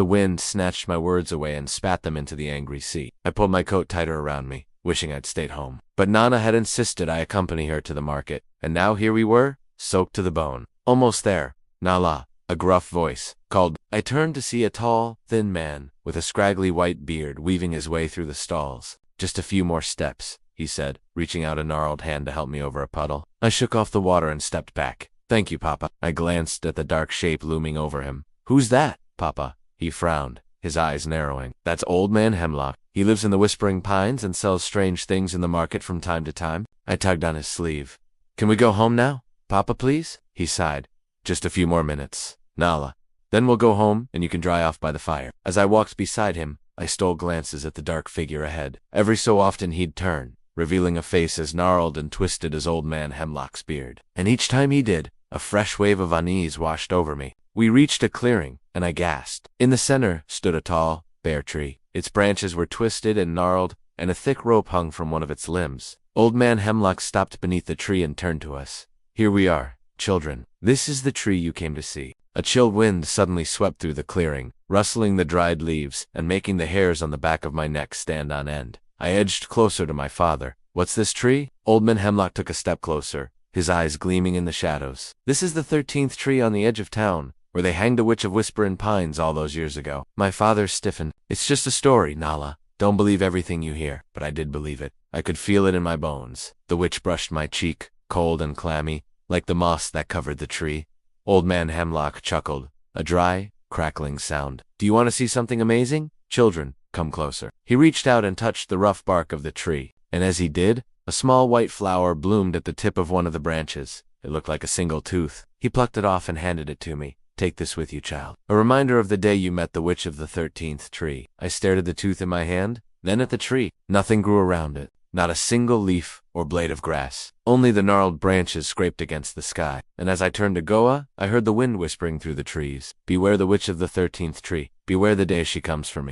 The wind snatched my words away and spat them into the angry sea. I pulled my coat tighter around me, wishing I'd stayed home. But Nana had insisted I accompany her to the market, and now here we were, soaked to the bone. Almost there, Nala, a gruff voice, called. I turned to see a tall, thin man, with a scraggly white beard weaving his way through the stalls. Just a few more steps, he said, reaching out a gnarled hand to help me over a puddle. I shook off the water and stepped back. Thank you, Papa. I glanced at the dark shape looming over him. Who's that, Papa? He frowned, his eyes narrowing. That's Old Man Hemlock. He lives in the Whispering Pines and sells strange things in the market from time to time. I tugged on his sleeve. Can we go home now, Papa, please? He sighed. Just a few more minutes, Nala. Then we'll go home, and you can dry off by the fire. As I walked beside him, I stole glances at the dark figure ahead. Every so often he'd turn, revealing a face as gnarled and twisted as Old Man Hemlock's beard. And each time he did, a fresh wave of unease washed over me. We reached a clearing, and I gasped. In the center stood a tall, bare tree. Its branches were twisted and gnarled, and a thick rope hung from one of its limbs. Old Man Hemlock stopped beneath the tree and turned to us. Here we are, children. This is the tree you came to see. A chill wind suddenly swept through the clearing, rustling the dried leaves and making the hairs on the back of my neck stand on end. I edged closer to my father. What's this tree? Old Man Hemlock took a step closer, his eyes gleaming in the shadows. This is the 13th tree on the edge of town, where they hanged a witch of Whispering Pines all those years ago. My father stiffened. It's just a story, Nala. Don't believe everything you hear. But I did believe it. I could feel it in my bones. The witch brushed my cheek, cold and clammy, like the moss that covered the tree. Old Man Hemlock chuckled, a dry, crackling sound. Do you want to see something amazing? Children, come closer. He reached out and touched the rough bark of the tree, and as he did, a small white flower bloomed at the tip of one of the branches. It looked like a single tooth. He plucked it off and handed it to me. Take this with you, child. A reminder of the day you met the witch of the 13th tree. I stared at the tooth in my hand, then at the tree. Nothing grew around it. Not a single leaf or blade of grass. Only the gnarled branches scraped against the sky. And as I turned to Goa, I heard the wind whispering through the trees. Beware the witch of the 13th tree. Beware the day she comes for me.